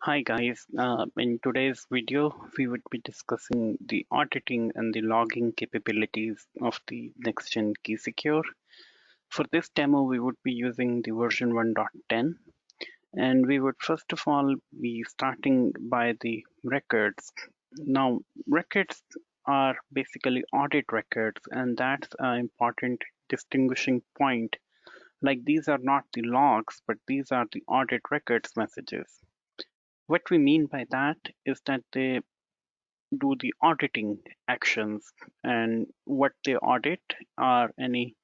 Hi guys, in today's video we would be discussing the auditing and the logging capabilities of the NextGen KeySecure. For this demo we would be using the version 1.10 and we would first of all be starting by the records. Now records are basically audit records and that's an important distinguishing point. Like these are not the logs but these are the audit records messages. What we mean by that is that they do the auditing actions, and what they audit are any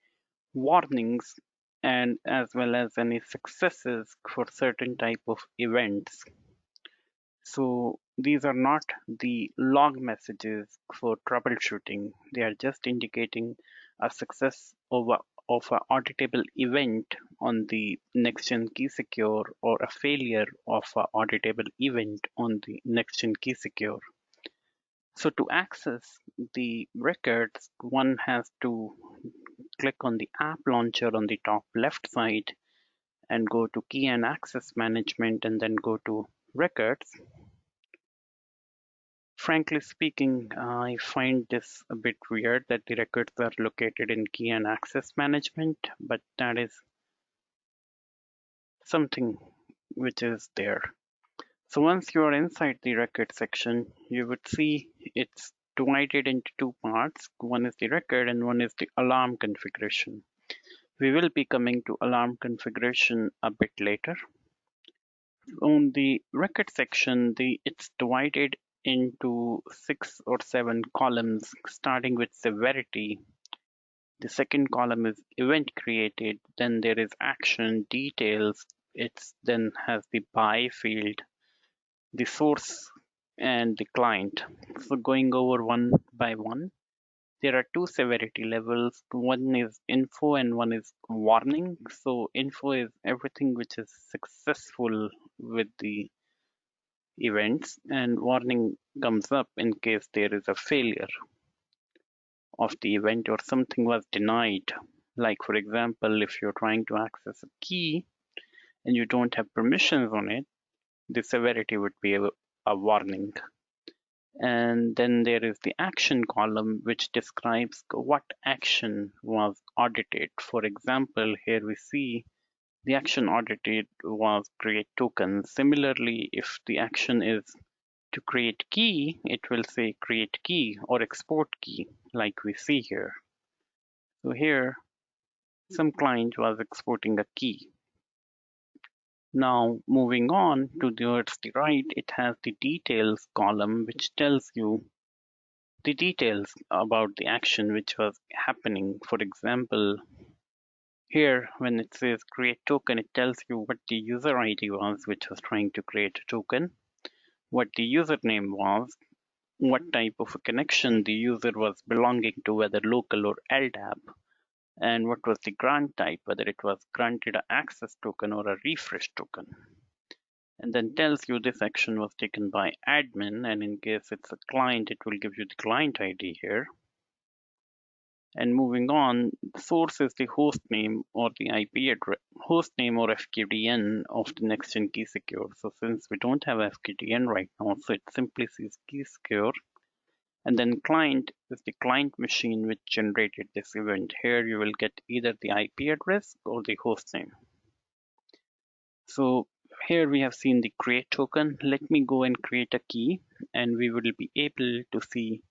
warnings and as well as any successes for certain type of events. So these are not the log messages for troubleshooting. They are just indicating a success of an auditable event on the NextGen KeySecure or a failure of an auditable event on the NextGen KeySecure. So to access the records, one has to click on the app launcher on the top left side and go to Key and Access Management and then go to Records. Frankly speaking, I find this a bit weird that the records are located in Key and Access Management, but that is something which is there. So once you are inside the record section, you would see it's divided into two parts. One is the record and one is the alarm configuration. We will be coming to alarm configuration a bit later. On the record section, it's divided into 6 or 7 columns, starting with severity. The second column is event created, then there is action, details, it then has the by field, the source, and the client. So going over one by one, there are two severity levels. One is info and one is warning. So info is everything which is successful with the events, and warning comes up in case there is a failure of the event or something was denied. Like for example, if you're trying to access a key and you don't have permissions on it, the severity would be a warning. And then there is the action column, which describes what action was audited. For example, here we see the action audited was create tokens. Similarly, if the action is to create key, it will say create key or export key, like we see here. So here, some client was exporting a key. Now, moving on towards the right, it has the details column, which tells you the details about the action which was happening. For example, here when it says create token, it tells you what the user ID was which was trying to create a token, what the username was, what type of a connection the user was belonging to, whether local or LDAP, and what was the grant type, whether it was granted an access token or a refresh token. And then tells you this action was taken by admin, and in case it's a client, it will give you the client ID here. And moving on, the source is the host name or the IP address, host name or FQDN of the NextGen KeySecure. So since we don't have FQDN right now, so it simply says KeySecure. And then client is the client machine which generated this event. Here you will get either the IP address or the host name. So here we have seen the create token. Let me go and create a key and we will be able to see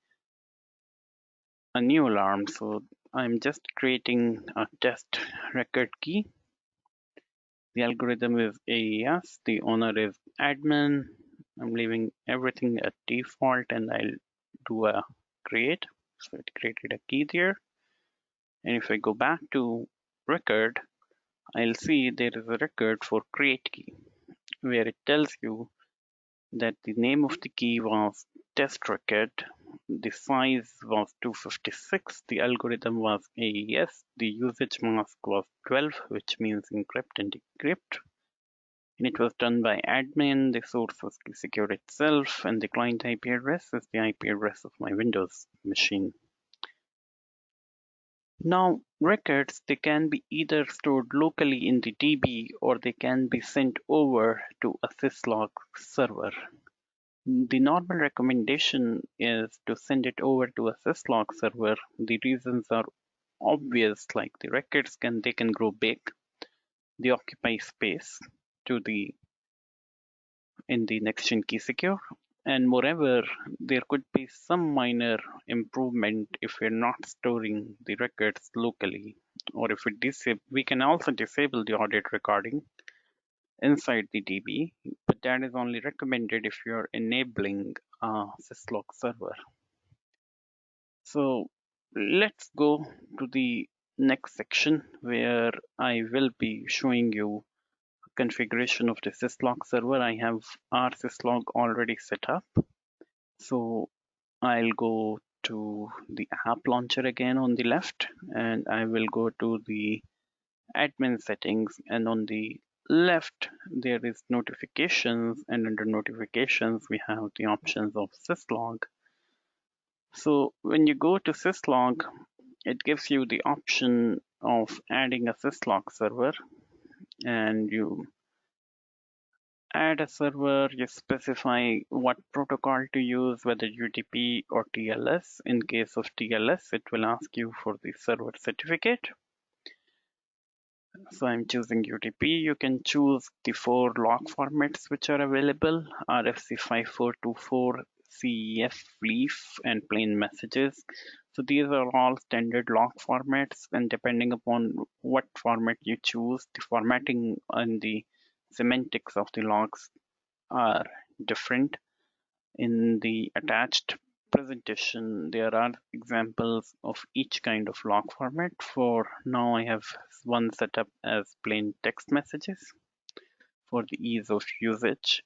a new alarm. So I'm just creating a test record key. The algorithm is AES. The owner is admin. I'm leaving everything at default and I'll do a create. So it created a key there. And if I go back to record, I'll see there is a record for create key where it tells you that the name of the key was test record, the size was 256, the algorithm was AES, the usage mask was 12, which means encrypt and decrypt, and it was done by admin, the source was KeySecure itself, and the client IP address is the IP address of my Windows machine. Now, records, they can be either stored locally in the DB or they can be sent over to a syslog server. The normal recommendation is to send it over to a syslog server. The reasons are obvious, like the records they can grow big, they occupy space to the in the NextGen KeySecure, and moreover, there could be some minor improvement if we're not storing the records locally, or if we can also disable the audit recording inside the DB, but that is only recommended if you're enabling a syslog server. So let's go to the next section where I will be showing you configuration of the syslog server. I have our syslog already set up. So I'll go to the app launcher again on the left, and I will go to the admin settings, and on the left there is notifications, and under notifications we have the options of syslog. So when you go to syslog, it gives you the option of adding a syslog server, and you add a server, you specify what protocol to use, whether UDP or TLS. In case of TLS, it will ask you for the server certificate. So I'm choosing UDP. You can choose the 4 log formats which are available: RFC5424, CEF, leaf, and plain messages. So these are all standard log formats, and depending upon what format you choose, the formatting and the semantics of the logs are different. In the attached presentation, there are examples of each kind of log format. For now, I have one set up as plain text messages for the ease of usage.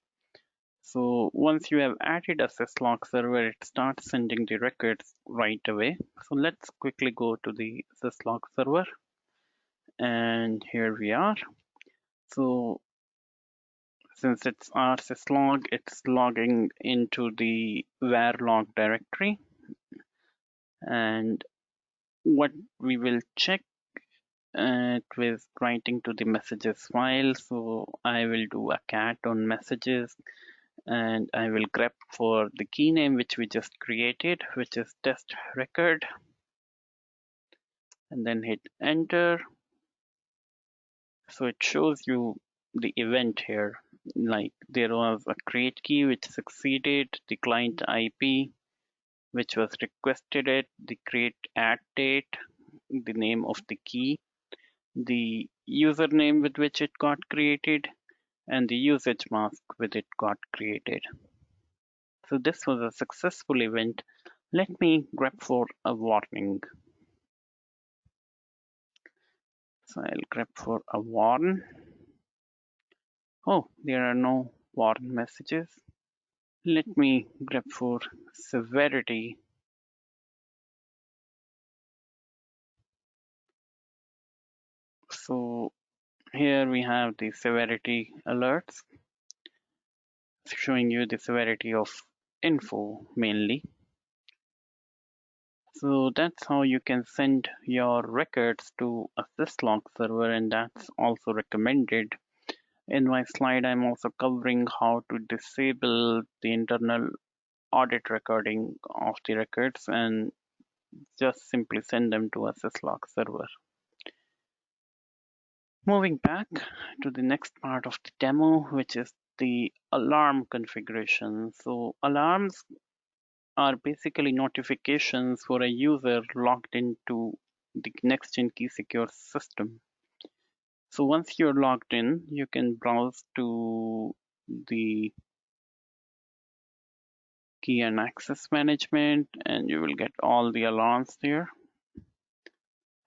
So once you have added a syslog server, it starts sending the records right away. So let's quickly go to the syslog server, and here we are. So since it's our syslog, it's logging into the var log directory. And what we will check it with writing to the messages file. So I will do a cat on messages, and I will grep for the key name which we just created, which is test record, and then hit enter. So it shows you the event here, like there was a create key which succeeded, the client IP which was requested it, the create add date, the name of the key, the username with which it got created, and the usage mask with it got created. So this was a successful event. Let me grep for a warning. So I'll grep for a warn. Oh, there are no warn messages. Let me grep for severity. So here we have the severity alerts showing you the severity of info mainly. So that's how you can send your records to a syslog server, and that's also recommended. In my slide, I'm also covering how to disable the internal audit recording of the records and just simply send them to a syslog server. Moving back to the next part of the demo, which is the alarm configuration. So alarms are basically notifications for a user logged into the NextGen KeySecure system. So once you're logged in, you can browse to the key and access management, and you will get all the alarms there.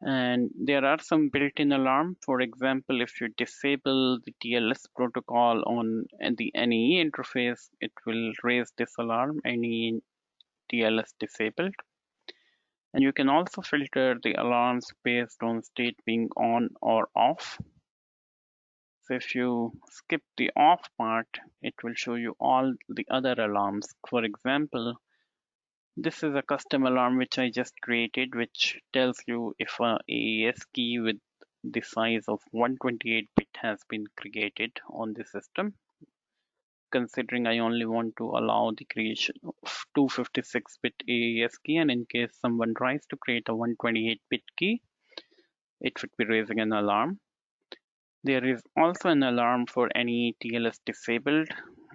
And there are some built-in alarm. For example, if you disable the TLS protocol on the NEE interface, it will raise this alarm, NEE TLS disabled. And you can also filter the alarms based on state being on or off. So if you skip the off part, it will show you all the other alarms. For example, This is a custom alarm which I just created, which tells you if a AES key with the size of 128 bit has been created on the system. Considering I only want to allow the creation of 256-bit AES key, and in case someone tries to create a 128-bit key, it would be raising an alarm. There is also an alarm for any TLS disabled.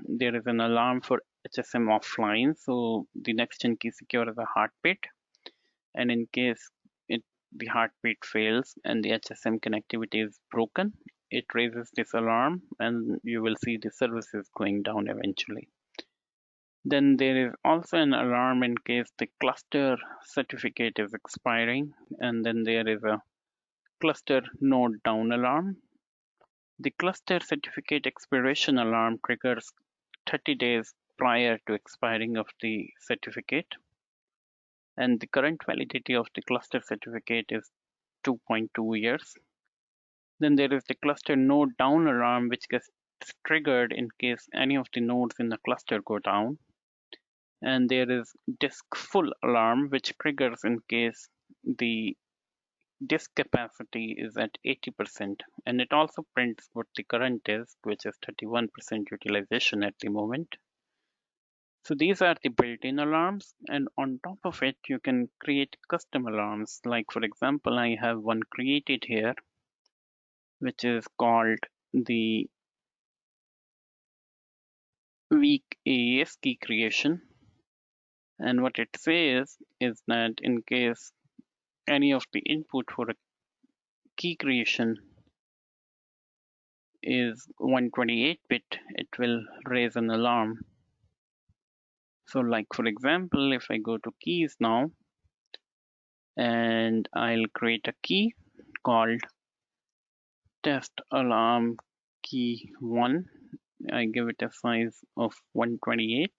There is an alarm for HSM offline, so the NextGen KeySecure is a heartbeat, and in case the heartbeat fails and the HSM connectivity is broken, it raises this alarm and you will see the services going down eventually. Then there is also an alarm in case the cluster certificate is expiring, and then there is a cluster node down alarm. The cluster certificate expiration alarm triggers 30 days prior to expiring of the certificate, and the current validity of the cluster certificate is 2.2 years. Then there is the cluster node down alarm, which gets triggered in case any of the nodes in the cluster go down. And there is disk full alarm, which triggers in case the disk capacity is at 80%. And it also prints what the current is, which is 31% utilization at the moment. So these are the built-in alarms, and on top of it, you can create custom alarms. Like for example, I have one created here, which is called the weak AES key creation. And what it says is that in case any of the input for a key creation is 128-bit, it will raise an alarm. So like for example, if I go to keys now, and I'll create a key called test alarm key 1. I give it a size of 128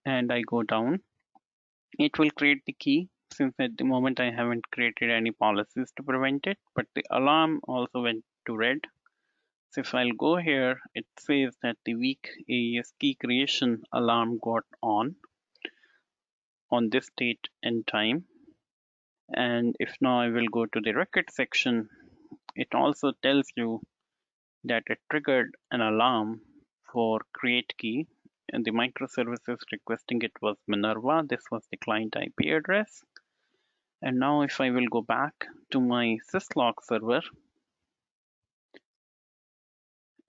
and I go down. It will create the key, since at the moment I haven't created any policies to prevent it, but the alarm also went to red. So if I'll go here, it says that the weak AES key creation alarm got on this date and time. And if now I will go to the record section, it also tells you that it triggered an alarm for create key, and the microservices requesting it was Minerva. This was the client IP address. And now if I will go back to my syslog server,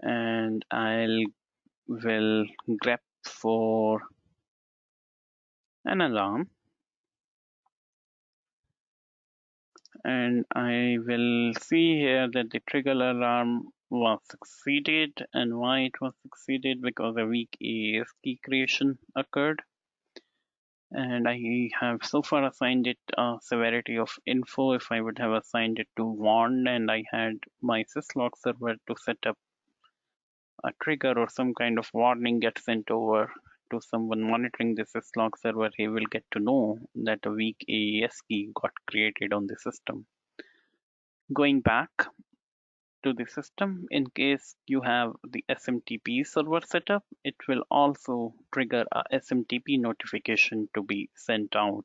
and I'll will grep for an alarm, and I will see here that the trigger alarm was succeeded. And why it was succeeded? Because a weak AES key creation occurred. And I have so far assigned it a severity of info. If I would have assigned it to warned, and I had my syslog server to set up a trigger or some kind of warning gets sent over to someone monitoring the syslog server, he will get to know that a weak AES key got created on the system. Going back to the system, in case you have the SMTP server set up, it will also trigger a SMTP notification to be sent out.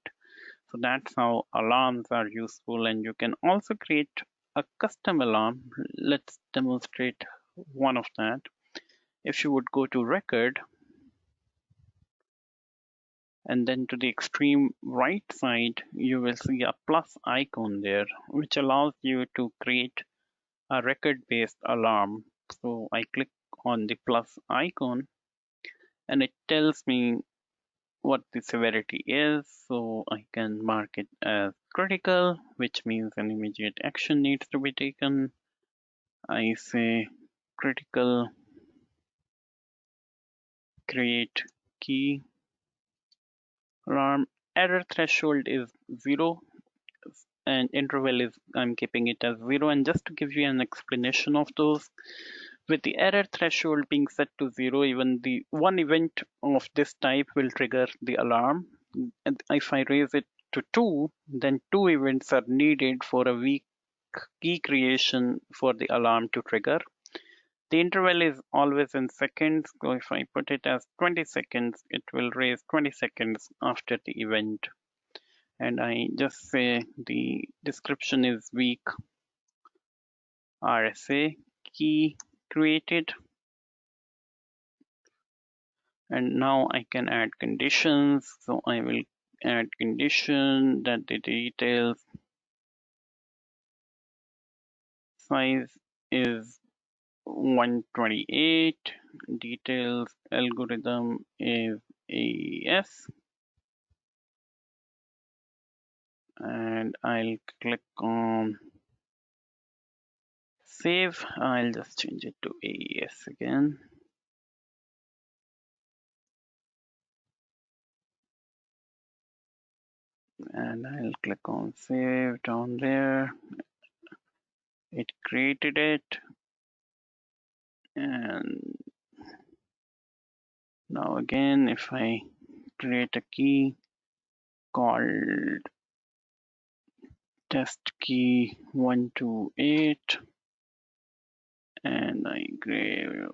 So that's how alarms are useful, and you can also create a custom alarm. Let's demonstrate one of that. If you would go to record and then to the extreme right side, you will see a plus icon there, which allows you to create a record-based alarm. So I click on the plus icon and it tells me what the severity is. So I can mark it as critical, which means an immediate action needs to be taken. I say critical create key alarm. Error threshold is 0 and interval is, I'm keeping it as 0. And just to give you an explanation of those, with the error threshold being set to 0, even the one event of this type will trigger the alarm. And if I raise it to 2, then 2 events are needed for a weak key creation for the alarm to trigger. The interval is always in seconds, so if I put it as 20 seconds, it will raise 20 seconds after the event. And I just say the description is weak RSA key created. And now I can add conditions. So I will add condition that the details size is 128, details algorithm is AES, and I'll click on save. I'll just change it to AES again. And I'll click on save down there. It created it. And now again, if I create a key called test key 128 and I give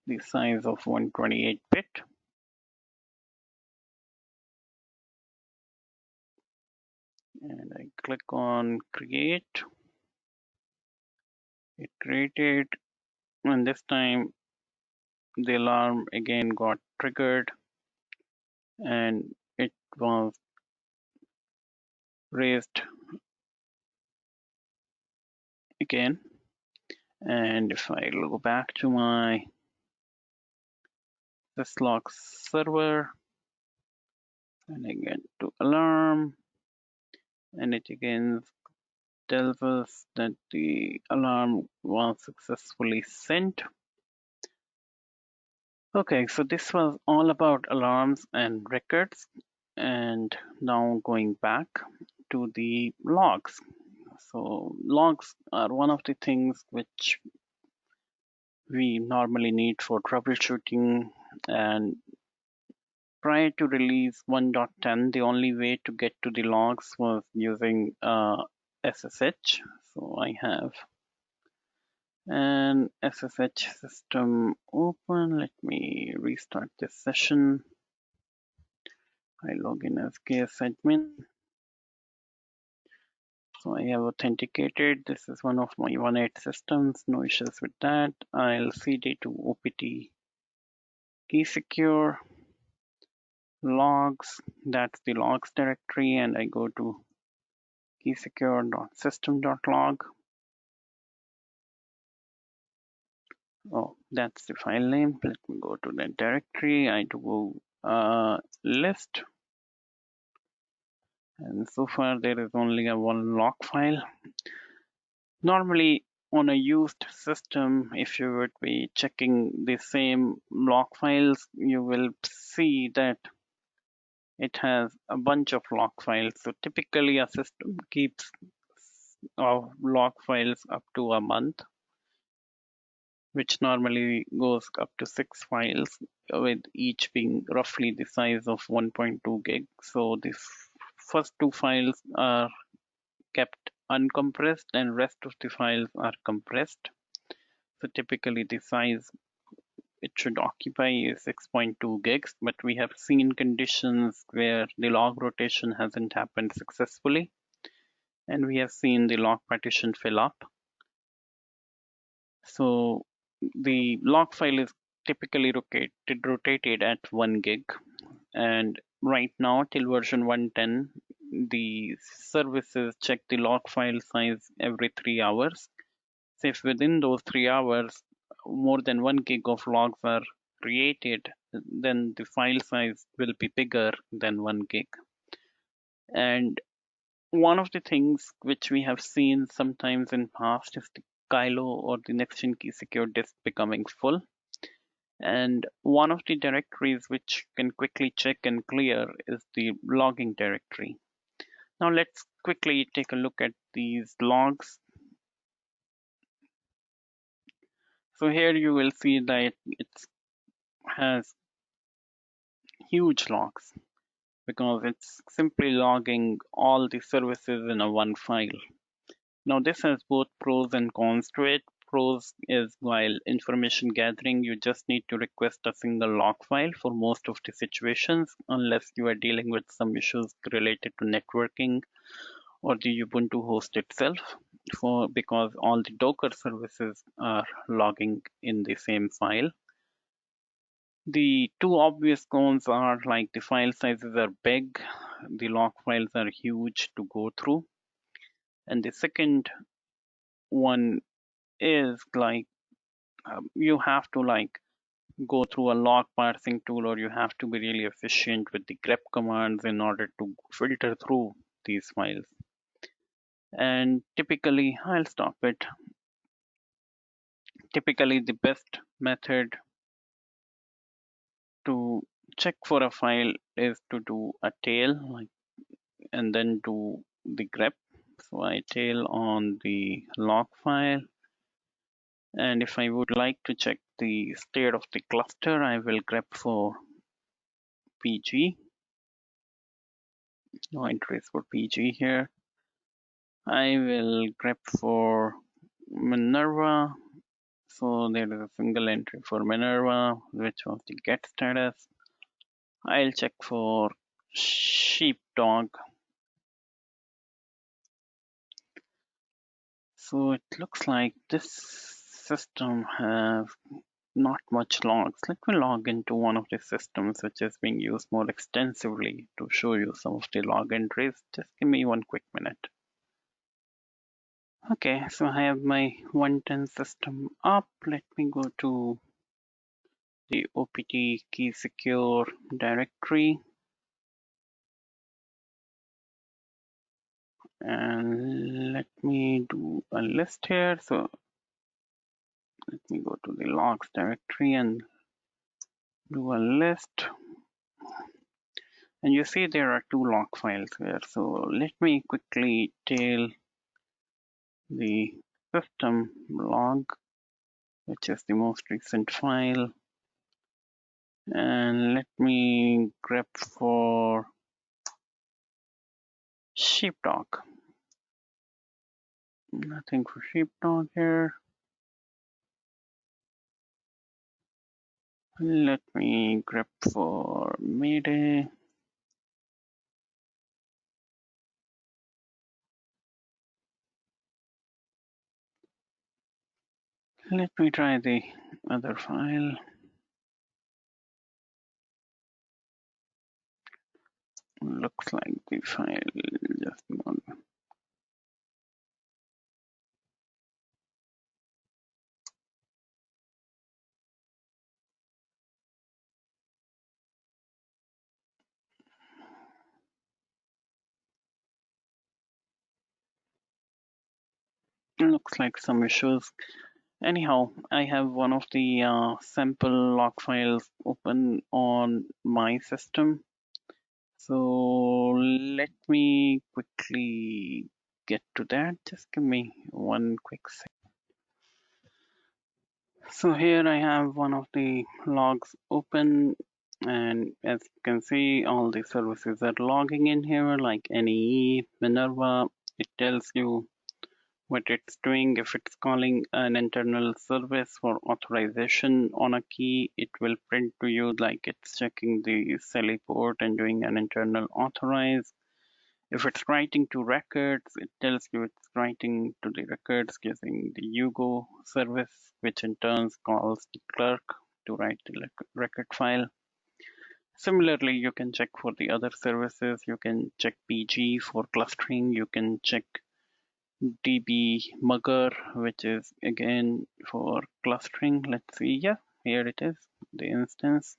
the size of 128 bit. And I click on create. It created, and this time the alarm again got triggered and it was raised again. And if I go back to my syslog server and I get to alarm, and it again tells us that the alarm was successfully sent. Okay, so this was all about alarms and records. And now going back to the logs. So logs are one of the things which we normally need for troubleshooting. And prior to release 1.10, the only way to get to the logs was using SSH. So I have an SSH system open. Let me restart this session. I log in as KSadmin. So I have authenticated. This is one of my 1.8 systems. No issues with that. I'll cd to opt KeySecure logs. That's the logs directory, and I go to keysecure.system.log. Oh, that's the file name. Let me go to that directory. I do list, and so far there is only a one log file. Normally, on a used system, if you would be checking the same log files, you will see that it has a bunch of log files. So typically a system keeps log files up to a month, which normally goes up to 6 files, with each being roughly the size of 1.2 gig. So the first two files are kept uncompressed and rest of the files are compressed. So typically the size it should occupy is 6.2 gigs, but we have seen conditions where the log rotation hasn't happened successfully, and we have seen the log partition fill up. So the log file is typically rotated at 1 gig, and right now till version 1.10, the services check the log file size every 3 hours. So if within those 3 hours more than 1 gig of logs are created, then the file size will be bigger than 1 gig. And one of the things which we have seen sometimes in past is the Kylo or the NextGen KeySecure disk becoming full. And one of the directories which can quickly check and clear is the logging directory. Now let's quickly take a look at these logs. So here you will see that it has huge logs because it's simply logging all the services in a one file. Now this has both pros and cons to it. pros is while information gathering, you just need to request a single log file for most of the situations, unless you are dealing with some issues related to networking or the Ubuntu host itself, because all the Docker services are logging in the same file. The two obvious cons are like the file sizes are big, the log files are huge to go through, and the second one is like you have to like go through a log parsing tool, or you have to be really efficient with the grep commands in order to filter through these files. And typically, I'll stop it. Typically, the best method to check for a file is to do a tail, like, and then do the grep. So I tail on the log file, and if I would like to check the state of the cluster, I will grep for PG. No entries for PG here. I will grep for Minerva. So there is a single entry for Minerva, which was the get status. I'll check for sheepdog. So it looks like this system has not much logs. Let me log into one of the systems which is being used more extensively to show you some of the log entries. Just give me one quick minute. Okay, so I have my 110 system up. Let me go to the OPT KeySecure directory, and let me do a list here. So let me go to the logs directory and do a list. And you see there are two log files here. So let me quickly tail the system log, which is the most recent file. And let me grep for sheepdog. Nothing for sheepdog here. Let me grep for Mayday. Let me try the other file. Looks like the file just gone. Looks like some issues. Anyhow, I have one of the sample log files open on my system. So let me quickly get to that. Just give me one quick second. So here I have one of the logs open, and as you can see, all the services are logging in here, like NEE, Minerva. It tells you what it's doing. If it's calling an internal service for authorization on a key, it will print to you like it's checking the SELI port and doing an internal authorize. If it's writing to records, it tells you it's writing to the records using the Hugo service, which in turn calls the clerk to write the record file. Similarly, you can check for the other services. You can check PG for clustering. You can check dbmugger, which is again for clustering. Let's see, yeah, here it is, the instance.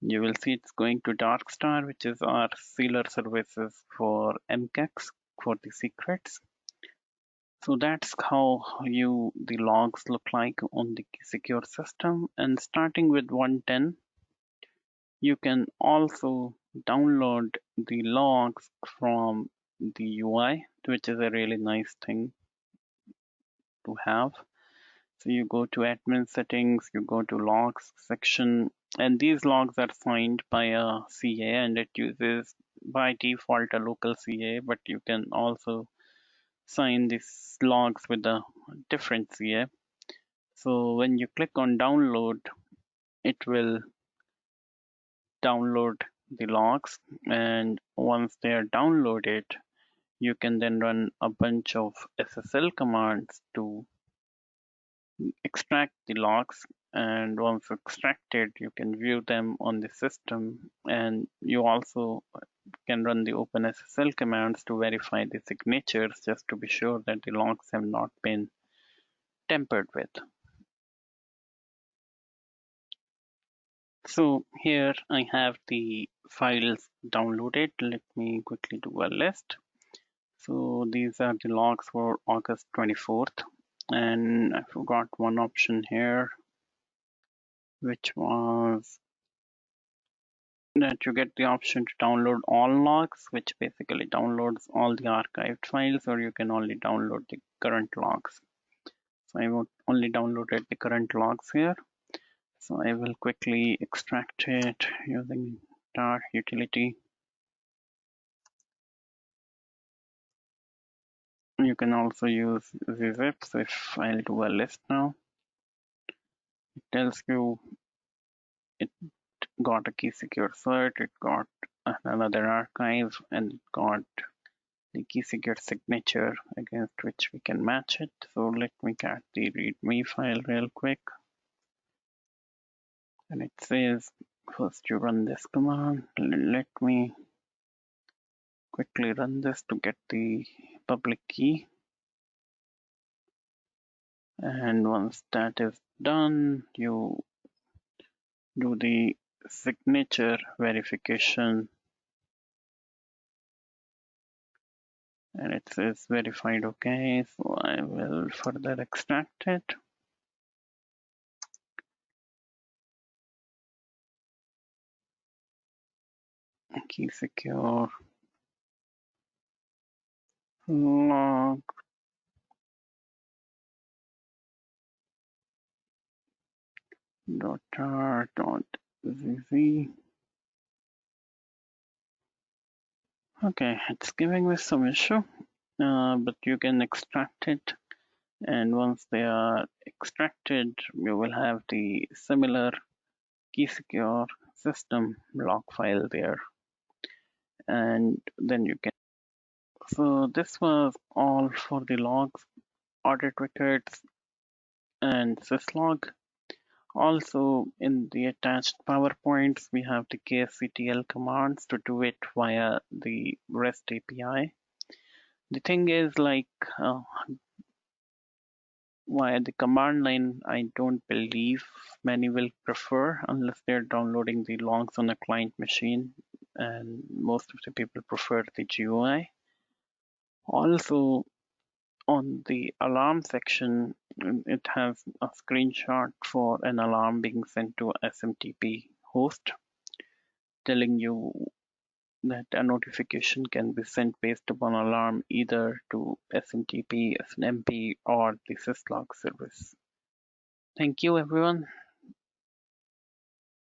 You will see it's going to Darkstar, which is our sealer services for MKEX for the secrets. So that's how the logs look like on the secure system. And starting with 110, you can also download the logs from the UI, which is a really nice thing to have. So you go to admin settings, you go to logs section, and these logs are signed by a CA, and it uses by default a local CA, but you can also sign these logs with a different CA. So when you click on download, it will download the logs, and once they are downloaded, you can then run a bunch of SSL commands to extract the logs, and once extracted, you can view them on the system, and you also can run the OpenSSL commands to verify the signatures just to be sure that the logs have not been tampered with. So here I have the files downloaded. Let me quickly do a list. So these are the logs for August 24th, and I forgot one option here, which was that you get the option to download all logs, which basically downloads all the archived files, or you can only download the current logs. So I would only downloaded the current logs here. So I will quickly extract it using tar utility. You can also use the zip. So if I'll do a list now, it tells you it got a KeySecure cert, it got another archive, and it got the KeySecure signature against which we can match it. So let me get the README file real quick. And it says first you run this command. Let me quickly run this to get the public key. And once that is done, you do the signature verification, and it says verified okay. So I will further extract it. KeySecure log .tar.zz. Okay, it's giving me some issue, but you can extract it, and once they are extracted, you will have the similar KeySecure system log file there, and then you can. So this was all for the logs, audit records, and syslog. Also, in the attached PowerPoints, we have the ksctl commands to do it via the REST API. The thing is, like, via the command line, I don't believe many will prefer unless they're downloading the logs on a client machine, and most of the people prefer the GUI. Also, on the alarm section, it has a screenshot for an alarm being sent to a SMTP host, telling you that a notification can be sent based upon alarm either to SMTP, SNMP, or the syslog service. Thank you, everyone.